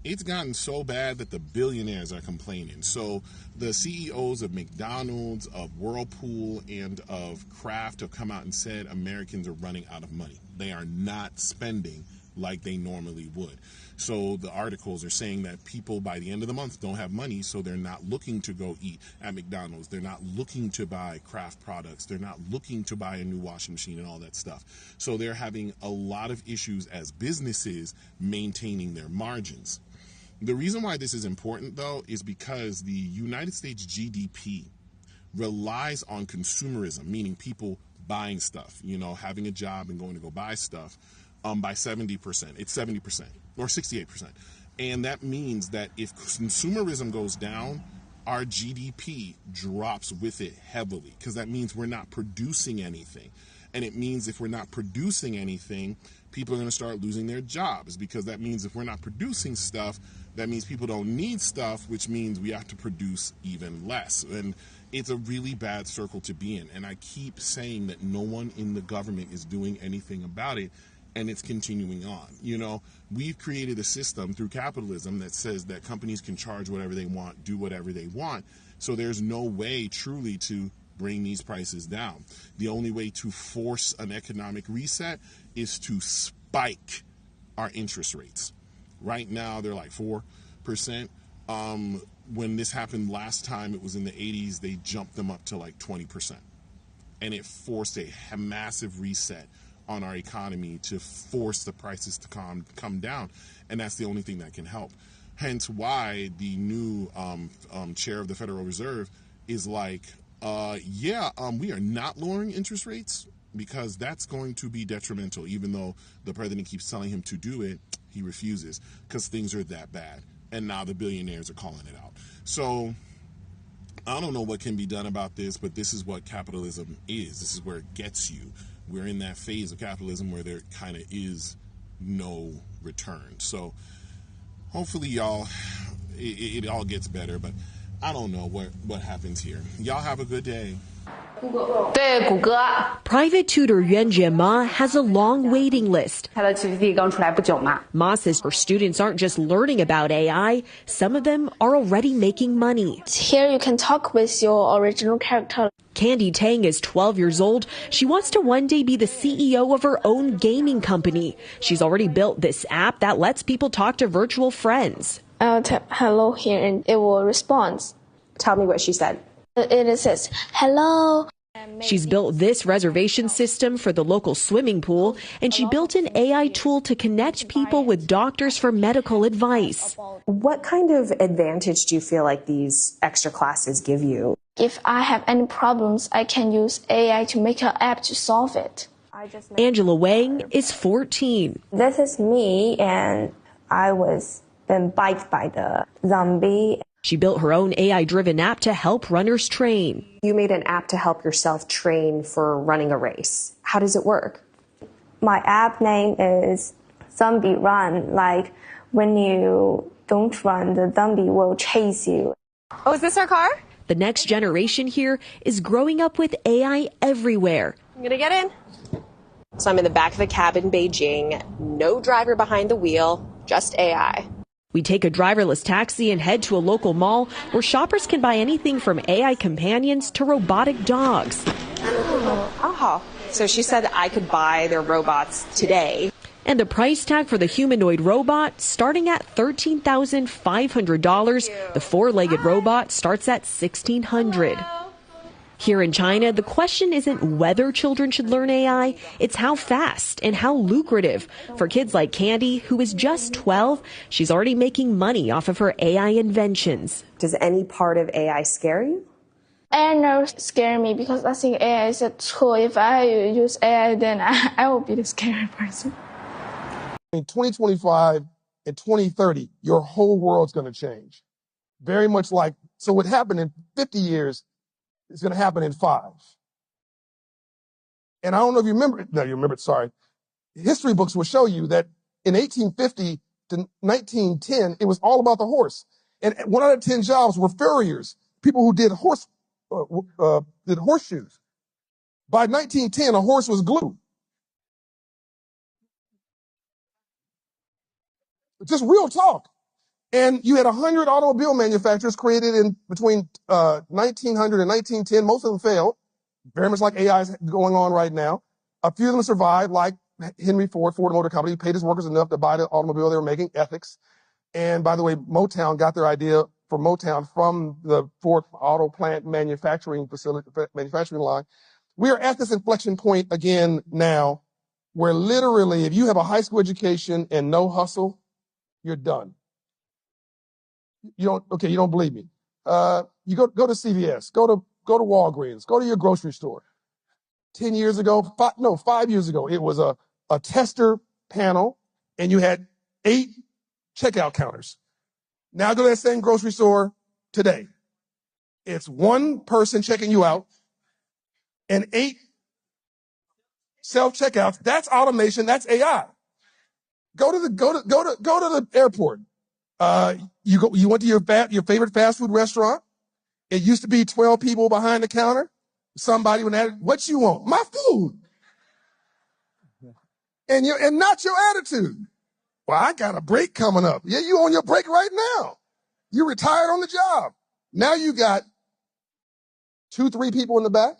It's gotten so bad that the billionaires are complaining. So the CEOs of McDonald's, of Whirlpool, and of Kraft have come out and said Americans are running out of money. They are not spending like they normally would. So the articles are saying that people by the end of the month don't have money, so they're not looking to go eat at McDonald's. They're not looking to buy Kraft products. They're not looking to buy a new washing machine and all that stuff. So they're having a lot of issues as businesses maintaining their margins. The reason why this is important, though, is because the United States GDP relies on consumerism, meaning people buying stuff, having a job and going to go buy stuff, by 70%. It's 70% or 68%. And that means that if consumerism goes down, our GDP drops with it heavily, because that means we're not producing anything. And it means if we're not producing anything, people are going to start losing their jobs, because that means if we're not producing stuff, that means people don't need stuff, which means we have to produce even less. And it's a really bad circle to be in. And I keep saying that no one in the government is doing anything about it, and it's continuing on. We've created a system through capitalism that says that companies can charge whatever they want, do whatever they want. So there's no way truly to bring these prices down. The only way to force an economic reset is to spike our interest rates. Right now, they're like 4%. When this happened last time, it was in the 80s, they jumped them up to like 20%. And it forced a massive reset on our economy to force the prices to come down. And that's the only thing that can help. Hence why the new chair of the Federal Reserve is like, we are not lowering interest rates, because that's going to be detrimental. Even though the president keeps telling him to do it, he refuses, because things are that bad. And now the billionaires are calling it out. So I don't know what can be done about this, but this is what capitalism is. This is where it gets you. We're in that phase of capitalism where there kind of is no return. So hopefully, y'all, it all gets better, but I don't know what happens here. Y'all have a good day. Private tutor Yuan Jie Ma has a long waiting list. Ma says her students aren't just learning about AI, some of them are already making money. Here you can talk with your original character. Candy Tang is 12 years old. She wants to one day be the CEO of her own gaming company. She's already built this app that lets people talk to virtual friends. I'll tap hello here and it will respond. Tell me what she said. It says, hello. She's built this reservation system for the local swimming pool, and she built an AI tool to connect people with doctors for medical advice. What kind of advantage do you feel like these extra classes give you? If I have any problems, I can use AI to make an app to solve it. Angela Wang is 14. This is me, and I was been bitten by the zombie. She built her own AI-driven app to help runners train. You made an app to help yourself train for running a race. How does it work? My app name is Zombie Run. Like when you don't run, the zombie will chase you. Oh, is this our car? The next generation here is growing up with AI everywhere. I'm gonna get in. So I'm in the back of a cab in Beijing. No driver behind the wheel, just AI. We take a driverless taxi and head to a local mall where shoppers can buy anything from AI companions to robotic dogs. Oh, so she said I could buy their robots today. And the price tag for the humanoid robot starting at $13,500. The four-legged robot starts at $1,600. Here in China, the question isn't whether children should learn AI, it's how fast and how lucrative. For kids like Candy, who is just 12, she's already making money off of her AI inventions. Does any part of AI scare you? AI never scare me because I think AI is a tool. If I use AI, then I will be the scary person. In 2025 and 2030, your whole world's going to change. Very much like, so what happened in 50 years is going to happen in 5. And I don't know if you remember, no, you remember it, sorry. History books will show you that in 1850 to 1910, it was all about the horse. And 1 out of 10 jobs were farriers, people who did horseshoes. By 1910, a horse was glue. Just real talk. And you had 100 automobile manufacturers created in between 1900 and 1910. Most of them failed, very much like AI is going on right now. A few of them survived, like Henry Ford, Ford Motor Company, paid his workers enough to buy the automobile they were making, ethics. And by the way, Motown got their idea for Motown from the Ford auto plant manufacturing line. We are at this inflection point again now, where literally, if you have a high school education and no hustle, you're done. You don't believe me. You go to CVS, go to Walgreens, go to your grocery store. 5 years ago, it was a tester panel, and you had 8 checkout counters. Now go to that same grocery store today. It's one person checking you out and 8 self-checkouts. That's automation. That's AI. Go to the airport. You went to your favorite fast food restaurant. It used to be 12 people behind the counter. Somebody would add, what you want? My food. And not your attitude. Well, I got a break coming up. Yeah, you on your break right now. You retired on the job. Now you got 2-3 people in the back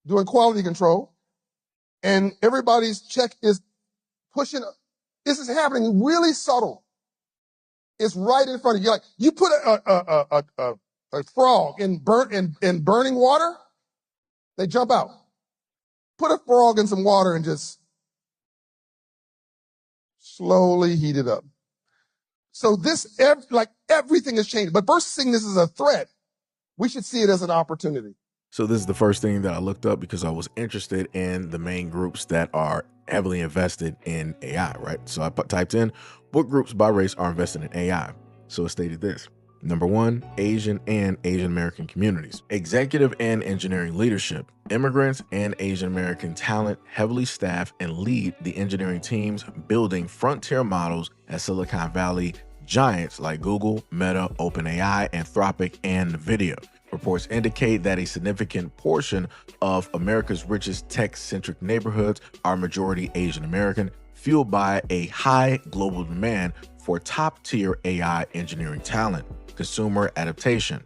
doing quality control, and everybody's check is pushing. This is happening really subtle. It's right in front of you. Like you put a frog in burning water, they jump out. Put a frog in some water and just slowly heat it up. So everything has changed. But versus seeing this as a threat, we should see it as an opportunity. So this is the first thing that I looked up because I was interested in the main groups that are heavily invested in AI, right? So I typed in what groups by race are invested in AI. So it stated this. Number 1, Asian and Asian American communities. Executive and engineering leadership. Immigrants and Asian American talent heavily staff and lead the engineering teams building frontier models at Silicon Valley giants like Google, Meta, OpenAI, Anthropic, and NVIDIA. Reports indicate that a significant portion of America's richest tech-centric neighborhoods are majority Asian American, fueled by a high global demand for top-tier AI engineering talent. Consumer adaptation.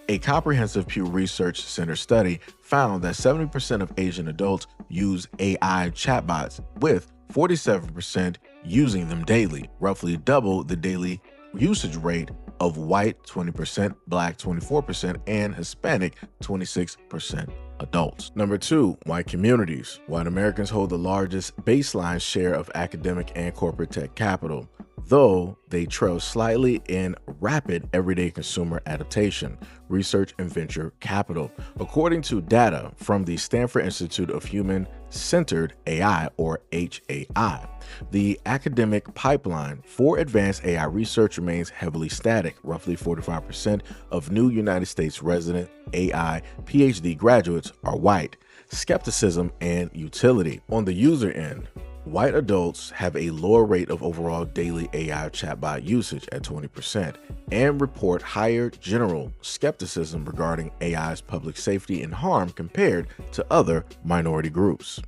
A comprehensive Pew Research Center study found that 70% of Asian adults use AI chatbots, with 47% using them daily, roughly double the daily usage rate of white 20%, black 24%, and Hispanic 26% adults. Number 2, white communities. White Americans hold the largest baseline share of academic and corporate tech capital, though they trail slightly in rapid everyday consumer adaptation, research, and venture capital. According to data from the Stanford Institute of Human-Centered AI, or HAI, the academic pipeline for advanced AI research remains heavily static. Roughly 45% of new United States resident AI PhD graduates are white. Skepticism and utility. On the user end, white adults have a lower rate of overall daily AI chatbot usage at 20% and report higher general skepticism regarding AI's public safety and harm compared to other minority groups.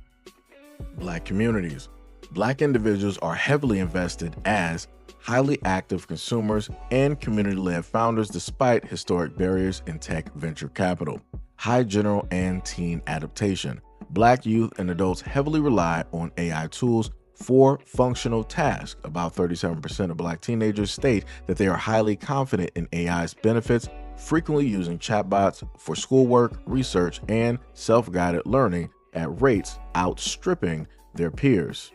Black communities. Black individuals are heavily invested as highly active consumers and community-led founders despite historic barriers in tech venture capital. High general and teen adaptation. Black youth and adults heavily rely on AI tools for functional tasks. About 37% of Black teenagers state that they are highly confident in AI's benefits, frequently using chatbots for schoolwork, research, and self-guided learning at rates outstripping their peers.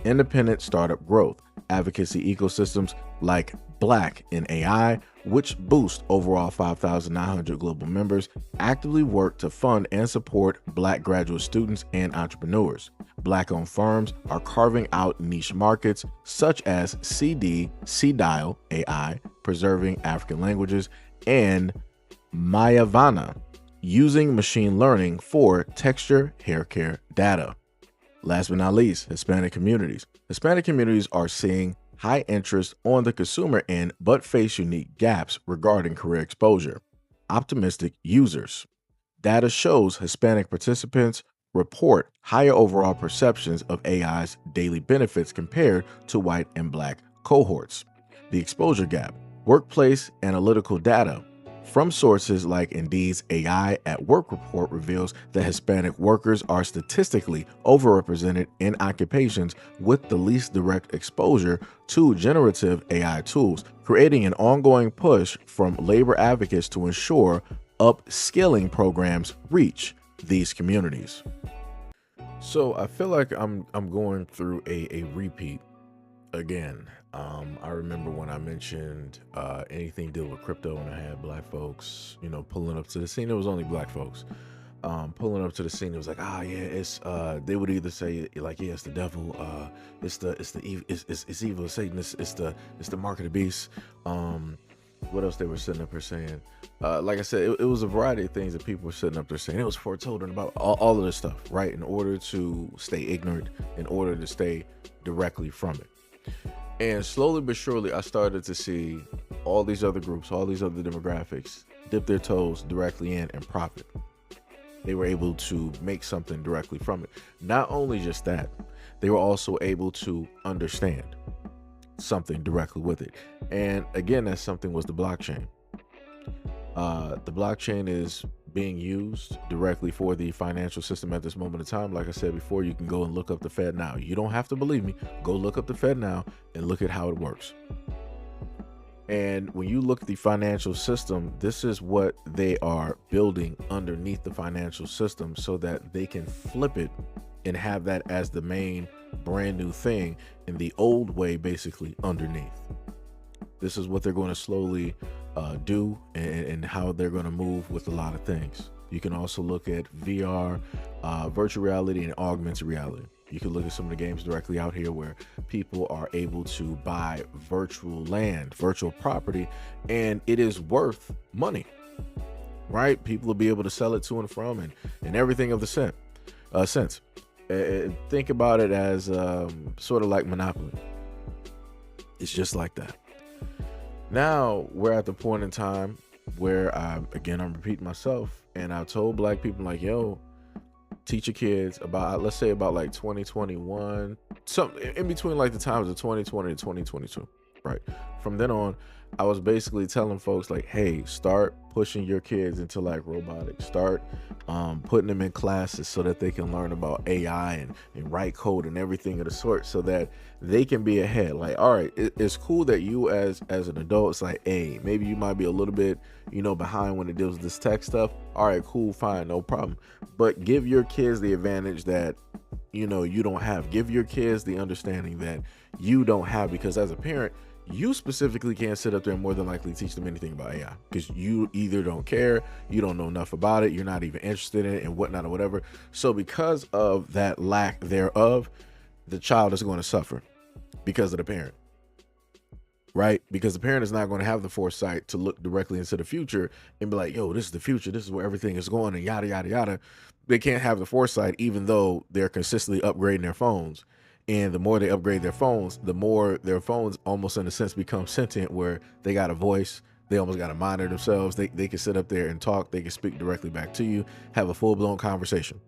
Independent startup growth. Advocacy ecosystems like Black in AI, which boost overall 5,900 global members, actively work to fund and support Black graduate students and entrepreneurs. Black-owned firms are carving out niche markets such as CDIAL AI, preserving African languages, and Mayavana, using machine learning for texture hair care data. Last but not least, Hispanic communities. Hispanic communities are seeing high interest on the consumer end, but face unique gaps regarding career exposure. Optimistic users. Data shows Hispanic participants report higher overall perceptions of AI's daily benefits compared to white and Black cohorts. The exposure gap. Workplace analytical data from sources like Indeed's AI at Work report reveals that Hispanic workers are statistically overrepresented in occupations with the least direct exposure to generative AI tools, creating an ongoing push from labor advocates to ensure upskilling programs reach these communities. So I feel like I'm going through a repeat again. I remember when I mentioned anything dealing with crypto, and I had black folks, pulling up to the scene. It was only black folks pulling up to the scene. It was like, yeah, it's they would either say like, yeah, it's the devil, it's evil, it's Satan, it's the mark of the beast. What else they were sitting up here saying? Like I said, it was a variety of things that people were sitting up there saying. It was foretold about all of this stuff, right? In order to stay ignorant, in order to stay directly from it. And slowly but surely, I started to see all these other groups, all these other demographics dip their toes directly in and profit. They were able to make something directly from it. Not only just that, they were also able to understand something directly with it. And again, that something was the blockchain. The blockchain is being used directly for the financial system at this moment in time. Like I said before, you can go and look up the Fed now. You don't have to believe me. Go look up the Fed now and look at how it works. And when you look at the financial system, this is what they are building underneath the financial system so that they can flip it and have that as the main brand new thing in the old way, basically underneath. This is what they're going to slowly do and how they're going to move with a lot of things. You can also look at VR, virtual reality, and augmented reality. You can look at some of the games directly out here where people are able to buy virtual land, virtual property, and it is worth money, right? People will be able to sell it to and from and everything of the sense. Think about it as sort of like Monopoly. It's just like that. Now we're at the point in time where I'm repeating myself, and I told black people like, yo, teach your kids about, let's say about like 2021, something in between like the times of 2020 to 2022, right? From then on, I was basically telling folks like, hey, start pushing your kids into like robotics, start putting them in classes so that they can learn about AI and write code and everything of the sort so that they can be ahead. Like, all right, it's cool that you as an adult, it's like, hey, maybe you might be a little bit, behind when it deals with this tech stuff. All right, cool, fine, no problem. But give your kids the advantage that, you don't have. Give your kids the understanding that you don't have, because as a parent, you specifically can't sit up there and more than likely teach them anything about AI because you either don't care, you don't know enough about it, you're not even interested in it and whatnot or whatever. So because of that lack thereof, the child is going to suffer because of the parent, right? Because the parent is not going to have the foresight to look directly into the future and be like, yo, this is the future, this is where everything is going and yada, yada, yada. They can't have the foresight even though they're consistently upgrading their phones. And the more they upgrade their phones, the more their phones almost in a sense become sentient, where they got a voice. They almost got to monitor themselves. They can sit up there and talk. They can speak directly back to you, have a full-blown conversation,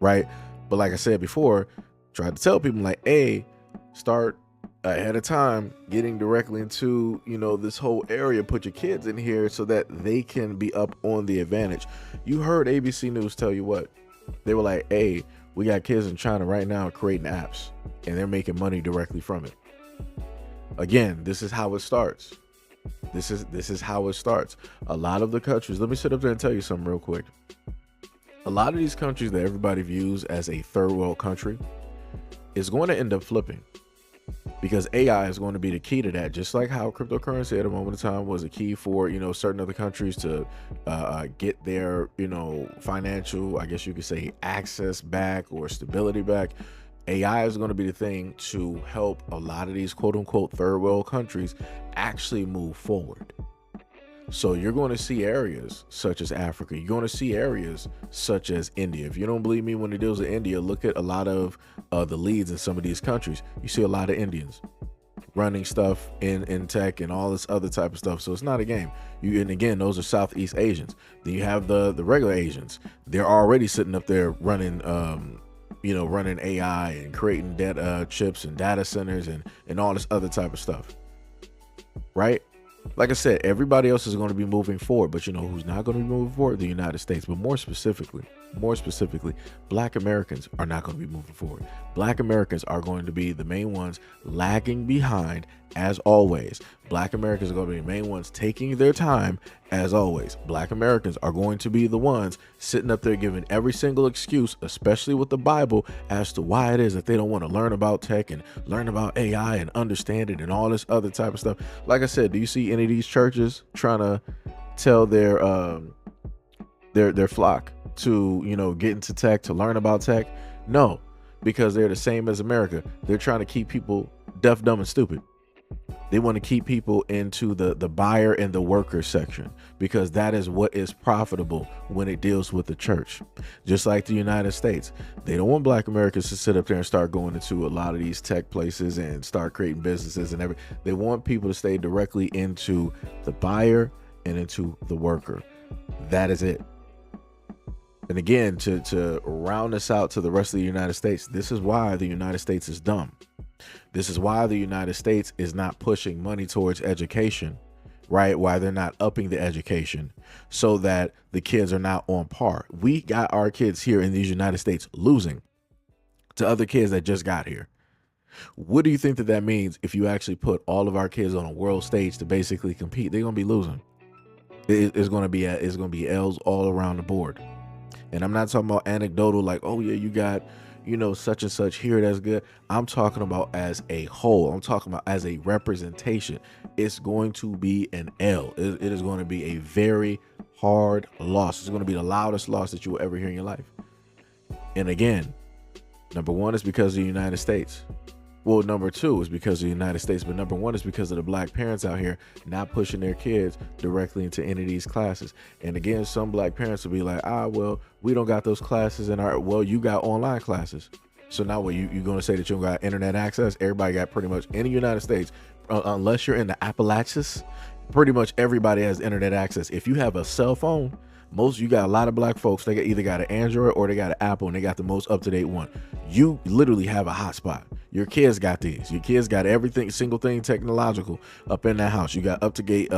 right? But like I said before, try to tell people like, hey, start ahead of time getting directly into, this whole area. Put your kids in here so that they can be up on the advantage. You heard ABC News tell you what? They were like, hey, we got kids in China right now creating apps and they're making money directly from it. Again, this is how it starts. This is how it starts. A lot of the countries, let me sit up there and tell you something real quick. A lot of these countries that everybody views as a third world country is going to end up flipping, because AI is going to be the key to that. Just like how cryptocurrency at a moment in time was a key for, certain other countries to get their, financial, I guess you could say, access back or stability back. AI is going to be the thing to help a lot of these quote unquote third world countries actually move forward. So you're going to see areas such as Africa. You're going to see areas such as India. If you don't believe me when it deals with India, look at a lot of the leads in some of these countries. You see a lot of Indians running stuff in tech and all this other type of stuff. So it's not a game. And again, those are Southeast Asians. Then you have the regular Asians. They're already sitting up there running, running AI and creating data chips and data centers and all this other type of stuff. right? Like I said, everybody else is going to be moving forward, but you know who's not going to be moving forward? The United States. But more specifically, Black Americans are not going to be moving forward. Black Americans are going to be the main ones lagging behind as always. Black Americans are going to be the main ones taking their time as always. Black Americans are going to be the ones sitting up there giving every single excuse, especially with the Bible, as to why it is that they don't want to learn about tech and learn about AI and understand it and all this other type of stuff. Like I said, do you see any of these churches trying to tell their flock to, you know, get into tech, to learn about tech? No, because they're the same as America. They're trying to keep people deaf, dumb, and stupid. They want to keep people into the buyer and the worker section, because that is what is profitable when it deals with the church. Just like the United States, they don't want Black Americans to sit up there and start going into a lot of these tech places and start creating businesses and everything. They want people to stay directly into the buyer and into the worker. That is it. And again, to round this out to the rest of the United States, this is why the United States is dumb. This is why the United States is not pushing money towards education, right? Why they're not upping the education so that the kids are not on par. We got our kids here in these United States losing to other kids that just got here. What do you think that means if you actually put all of our kids on a world stage to basically compete? They're going to be losing. It's going to be L's all around the board. And I'm not talking about anecdotal, like, oh yeah, you got, you know, such and such here, that's good. I'm talking about as a whole. I'm talking about as a representation. It's going to be an L. It is going to be a very hard loss. It's going to be the loudest loss that you will ever hear in your life. And again, number one is because of the United States. Well, number two is because of the United States, but number one is because of the Black parents out here not pushing their kids directly into any of these classes. And again, some Black parents will be like, well, we don't got those classes in our, well, you got online classes. So now what, you going to say that you don't got internet access? Everybody got pretty much in the United States, unless you're in the Appalachians, pretty much everybody has internet access. If you have a cell phone, you got a lot of Black folks, they either got an Android or they got an Apple, and they got the most up-to-date one. You literally have a hotspot. Your kids got these. Your kids got everything, single thing technological up in that house. You got up-to-date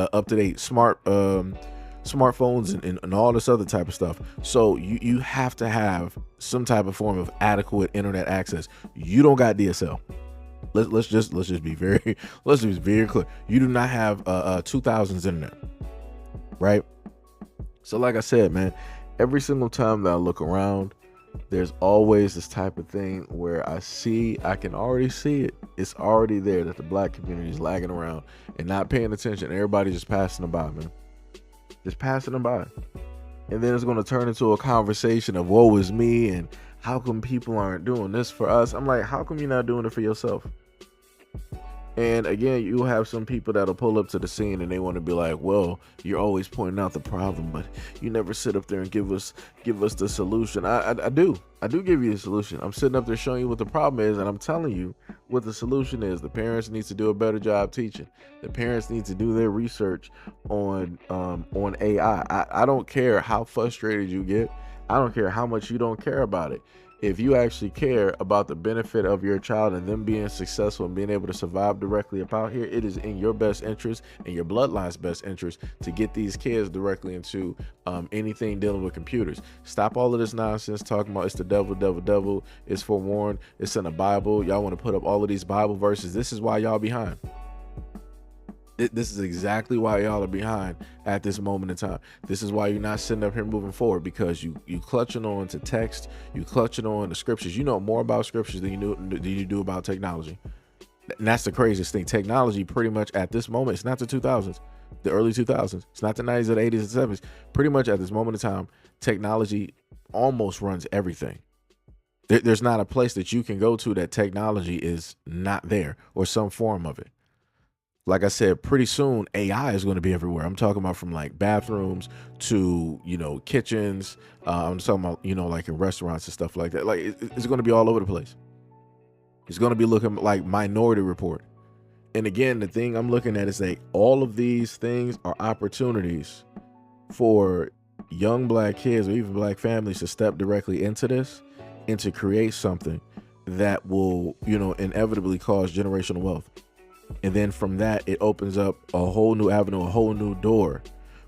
smartphones and all this other type of stuff. So you have to have some type of form of adequate internet access. You don't got DSL. Let's just be very clear. You do not have 2000s internet, right? So like I said, man, every single time that I look around, there's always this type of thing where I can already see it. It's already there that the Black community is lagging around and not paying attention. Everybody just passing them by, man. Just passing them by. And then it's going to turn into a conversation of woe is me and how come people aren't doing this for us? I'm like, how come you're not doing it for yourself? And again, you'll have some people that'll pull up to the scene and they want to be like, well, you're always pointing out the problem, but you never sit up there and give us the solution. I do give you the solution. I'm sitting up there showing you what the problem is, and I'm telling you what the solution is. The parents need to do a better job teaching. The parents need to do their research on AI. I don't care how frustrated you get. I don't care how much you don't care about it. If you actually care about the benefit of your child and them being successful and being able to survive directly up out here, it is in your best interest and your bloodline's best interest to get these kids directly into anything dealing with computers. Stop all of this nonsense talking about it's the devil, it's forewarned, it's in the Bible. Y'all want to put up all of these Bible verses. This is why y'all behind. This is exactly why y'all are behind at this moment in time. This is why you're not sitting up here moving forward, because you clutching on to text, you clutching on to scriptures. You know more about scriptures than you do about technology. And that's the craziest thing. Technology pretty much at this moment, it's not the 2000s, the early 2000s. It's not the 90s or the 80s and 70s. Pretty much at this moment in time, technology almost runs everything. There's not a place that you can go to that technology is not there or some form of it. Like I said, pretty soon AI is going to be everywhere. I'm talking about from like bathrooms to, kitchens. I'm talking about, like in restaurants and stuff like that. Like it's going to be all over the place. It's going to be looking like Minority Report. And again, the thing I'm looking at is that all of these things are opportunities for young Black kids or even Black families to step directly into this and to create something that will, inevitably cause generational wealth. And then from that, it opens up a whole new avenue, a whole new door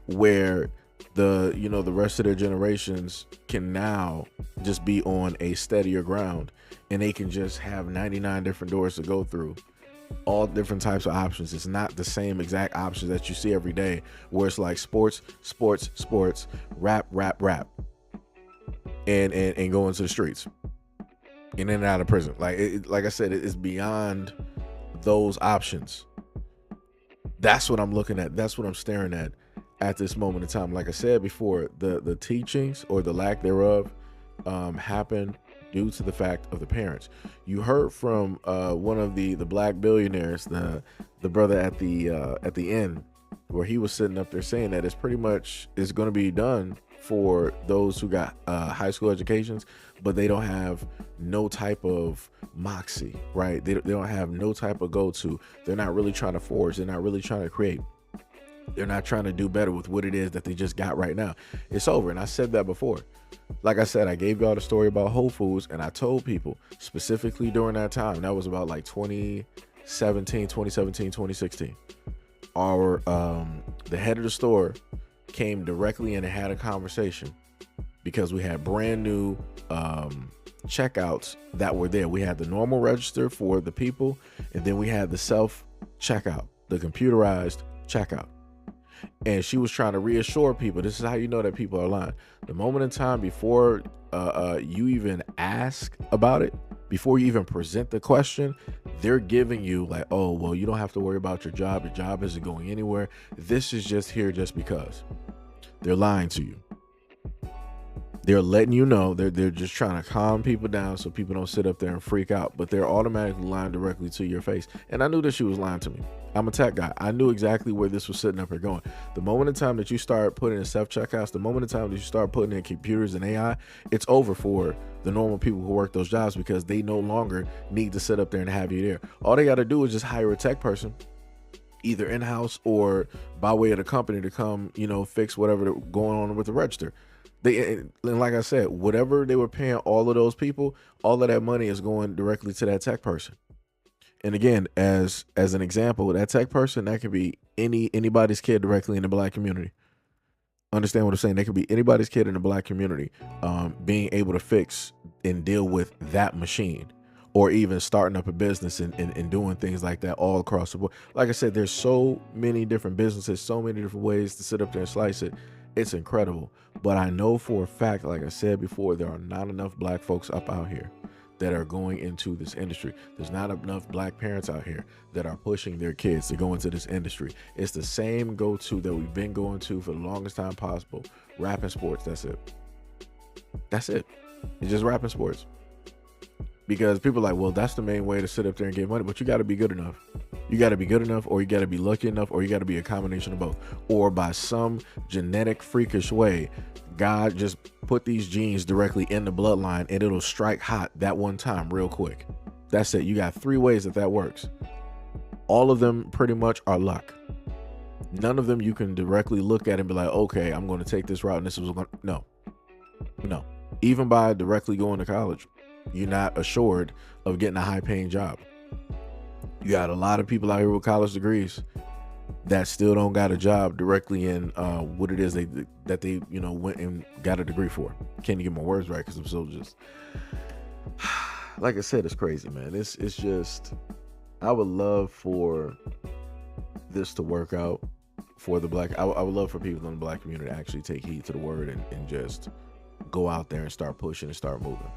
where the rest of their generations can now just be on a steadier ground, and they can just have 99 different doors to go through, all different types of options. It's not the same exact options that you see every day, where it's like sports, rap, and go into the streets, in and out of prison. Like I said, it's beyond those options. That's what I'm looking at. That's what I'm staring at this moment in time. Like I said before, the teachings or the lack thereof happen due to the fact of the parents. You heard from one of the black billionaires, the brother at the end, where he was sitting up there saying that it's going to be done for those who got high school educations, but they don't have no type of moxie, right? They don't have no type of go-to. They're not really trying to forge. They're not really trying to create. They're not trying to do better with what it is that they just got right now. It's over. And I said that before. Like I said, I gave y'all the story about Whole Foods, and I told people specifically during that time, that was about like 2017, 2016. The head of the store came directly in and had a conversation, because we had brand new checkouts that were there. We had the normal register for the people, and then we had the self checkout, the computerized checkout. And she was trying to reassure people, this is how you know that people are lying. The moment in time before you even ask about it, before you even present the question, they're giving you like, oh, well, you don't have to worry about your job. Your job isn't going anywhere. This is just here just because. They're lying to you. They're letting you know, they're just trying to calm people down so people don't sit up there and freak out, but they're automatically lying directly to your face. And I knew that she was lying to me. I'm a tech guy. I knew exactly where this was sitting up here going. The moment in time that you start putting in self-checkouts, the moment in time that you start putting in computers and AI, it's over for the normal people who work those jobs, because they no longer need to sit up there and have you there. All they got to do is just hire a tech person, either in-house or by way of the company, to come, fix whatever going on with the register. And like I said, whatever they were paying all of those people, all of that money is going directly to that tech person. And again, as an example, that tech person, that could be anybody's kid directly in the black community. Understand what I'm saying? They could be anybody's kid in the black community, being able to fix and deal with that machine, or even starting up a business and doing things like that all across the board. Like I said, there's so many different businesses, so many different ways to sit up there and slice it. It's incredible. But I know for a fact, like I said before, there are not enough black folks up out here that are going into this industry. There's not enough black parents out here that are pushing their kids to go into this industry. It's the same go-to that we've been going to for the longest time possible. Rap and sports, that's it. That's it. It's just rap and sports. Because people are like, well, that's the main way to sit up there and get money. But you got to be good enough. You got to be good enough, or you got to be lucky enough, or you got to be a combination of both. Or by some genetic freakish way, God just put these genes directly in the bloodline, and it'll strike hot that one time real quick. That's it. You got 3 ways that works. All of them pretty much are luck. None of them you can directly look at and be like, okay, I'm going to take this route and this is going to... No. Even by directly going to college, you're not assured of getting a high-paying job. You got a lot of people out here with college degrees that still don't got a job directly in what it is that they went and got a degree for. Can't even get my words right because I'm so just... Like I said, it's crazy, man. It's just... I would love for this to work out for the black... I would love for people in the black community to actually take heed to the word and just go out there and start pushing and start moving.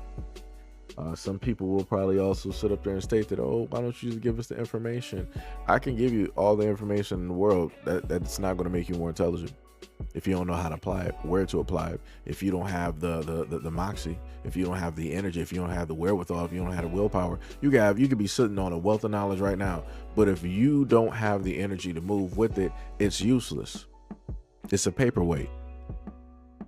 Some people will probably also sit up there and state that, oh, why don't you just give us the information? I can give you all the information in the world. That's not going to make you more intelligent. If you don't know how to apply it, where to apply it, if you don't have the moxie, if you don't have the energy, if you don't have the wherewithal, if you don't have the willpower, you could be sitting on a wealth of knowledge right now. But if you don't have the energy to move with it, it's useless. It's a paperweight.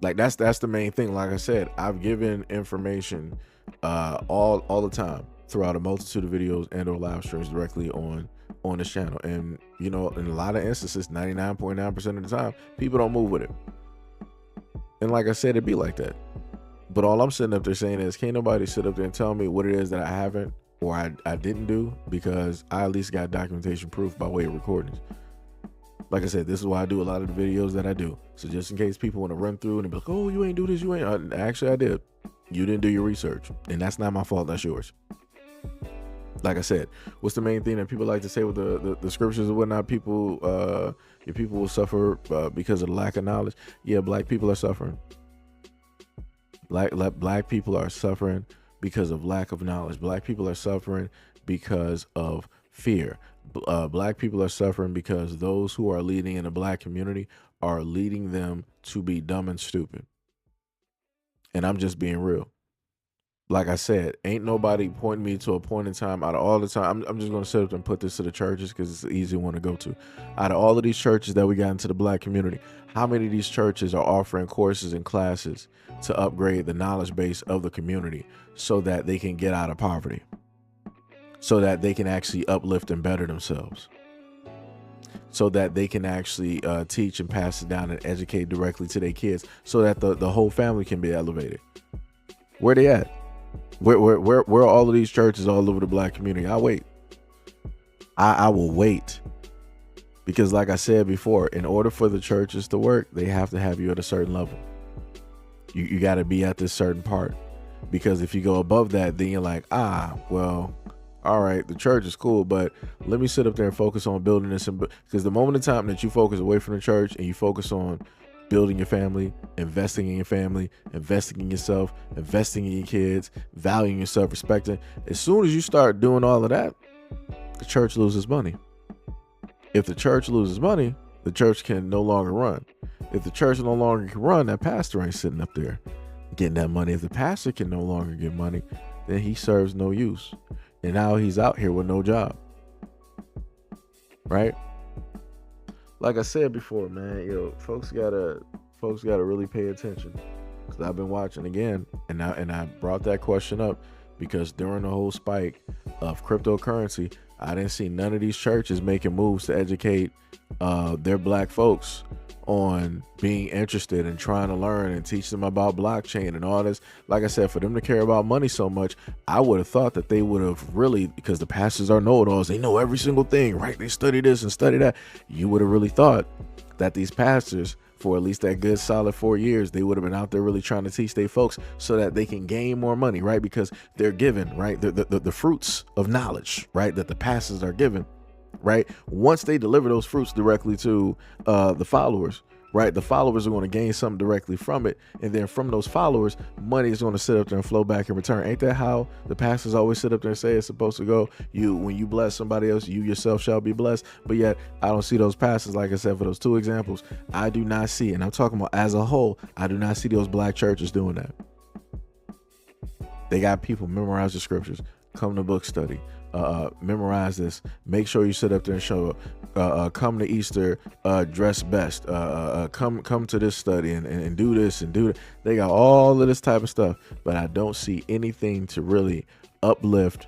Like that's the main thing. Like I said, I've given information all the time throughout a multitude of videos and or live streams directly on this channel, and in a lot of instances, 99.9% of the time, people don't move with it. And like I said, it'd be like that. But all I'm sitting up there saying is, can't nobody sit up there and tell me what it is that I haven't or I didn't do, because I at least got documentation proof by way of recordings. Like I said, this is why I do a lot of the videos that I do. So just in case people want to run through and be like, oh, you ain't do this, you ain't. Actually, I did. You didn't do your research, and that's not my fault. That's yours. Like I said, what's the main thing that people like to say with the scriptures and whatnot? People, your people will suffer because of the lack of knowledge. Yeah, black people are suffering. Black people are suffering because of lack of knowledge. Black people are suffering because of fear. Black people are suffering because those who are leading in the black community are leading them to be dumb and stupid. And I'm just being real. Like I said, ain't nobody pointing me to a point in time out of all the time. I'm just going to sit up and put this to the churches because it's the easy one to go to. Out of all of these churches that we got into the black community, how many of these churches are offering courses and classes to upgrade the knowledge base of the community so that they can get out of poverty, so that they can actually uplift and better themselves, so that they can actually teach and pass it down and educate directly to their kids so that the whole family can be elevated? Where they at? Where are all of these churches all over the black community? I'll wait. I will wait. Because like I said before, in order for the churches to work, they have to have you at a certain level. You got to be at this certain part. Because if you go above that, then you're like, well, all right, the church is cool, but let me sit up there and focus on building this. Because the moment in time that you focus away from the church and you focus on building your family, investing in your family, investing in yourself, investing in your kids, valuing yourself, respecting, as soon as you start doing all of that, the church loses money. If the church loses money, the church can no longer run. If the church no longer can run, that pastor ain't sitting up there getting that money. If the pastor can no longer get money, then he serves no use. And now he's out here with no job. Right? Like I said before, man, folks gotta really pay attention. Because I've been watching again, and I brought that question up because during the whole spike of cryptocurrency, I didn't see none of these churches making moves to educate their black folks on being interested and trying to learn and teach them about blockchain and all this. Like I said, for them to care about money so much, I would have thought that they would have really, because the pastors are know-it-alls, they know every single thing, right? They study this and study that. You would have really thought that these pastors, for at least that good solid 4 years, they would have been out there really trying to teach their folks so that they can gain more money, right? Because they're given, right, the fruits of knowledge, right, that the pastors are given, right? Once they deliver those fruits directly to the followers, right, the followers are going to gain something directly from it, and then from those followers, money is going to sit up there and flow back in return. Ain't that how the pastors always sit up there and say it's supposed to go? When you bless somebody else, you yourself shall be blessed. But yet I don't see those pastors. Like I said, for those two examples, I do not see, and I'm talking about as a whole, I do not see those black churches doing that. They got people memorize the scriptures, come to book study, memorize this, make sure you sit up there and show up, come to Easter dress best, come to this study and do this and do that. They got all of this type of stuff, but I don't see anything to really uplift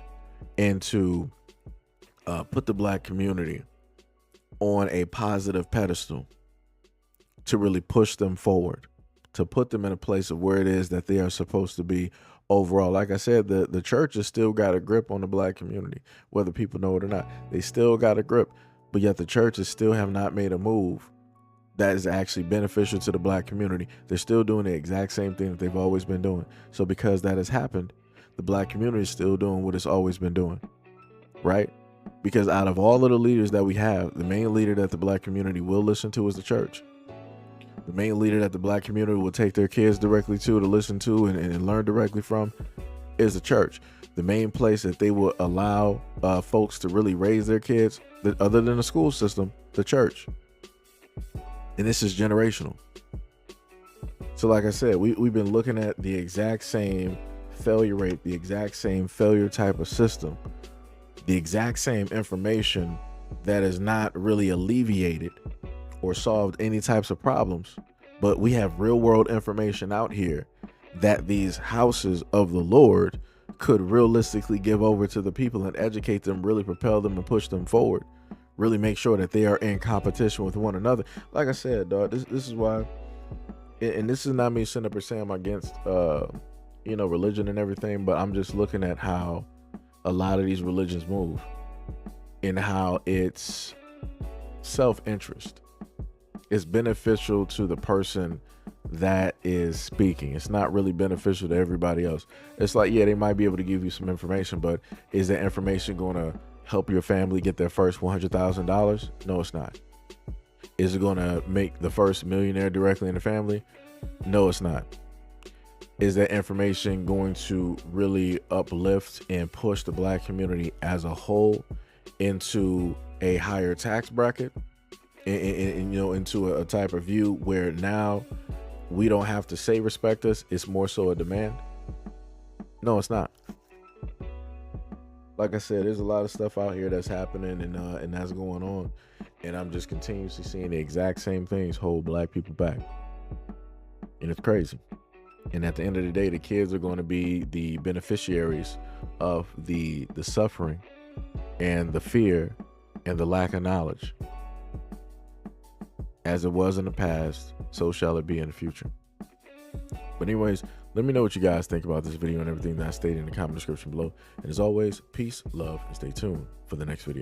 and to put the black community on a positive pedestal, to really push them forward, to put them in a place of where it is that they are supposed to be overall. Like I said, the church has still got a grip on the black community, whether people know it or not. They still got a grip, but yet the churches still have not made a move that is actually beneficial to the black community. They're still doing the exact same thing that they've always been doing. So because that has happened, the black community is still doing what it's always been doing, right? Because out of all of the leaders that we have, the main leader that the black community will listen to is the church. The main leader that the black community will take their kids directly to listen to and learn directly from is the church. The main place that they will allow folks to really raise their kids, other than the school system, the church. And this is generational. So like I said, we've been looking at the exact same failure rate, the exact same failure type of system, the exact same information that is not really alleviated or solved any types of problems, but we have real world information out here that these houses of the Lord could realistically give over to the people and educate them, really propel them and push them forward, really make sure that they are in competition with one another. Like I said, dog, this is why, and this is not me sitting up and saying I'm against religion and everything, but I'm just looking at how a lot of these religions move, in how it's self-interest. It's beneficial to the person that is speaking. It's not really beneficial to everybody else. It's like, yeah, they might be able to give you some information, but is that information going to help your family get their first $100,000? No, it's not. Is it going to make the first millionaire directly in the family? No, it's not. Is that information going to really uplift and push the Black community as a whole into a higher tax bracket, and you know, into a type of view where now we don't have to say respect us, it's more so a demand? No, it's not. Like I said, there's a lot of stuff out here that's happening and that's going on, and I'm just continuously seeing the exact same things hold Black people back, and it's crazy. And at the end of the day, the kids are going to be the beneficiaries of the suffering and the fear and the lack of knowledge. As it was in the past, so shall it be in the future. But anyways, let me know what you guys think about this video and everything that I stated in the comment description below. And as always, peace, love, and stay tuned for the next video.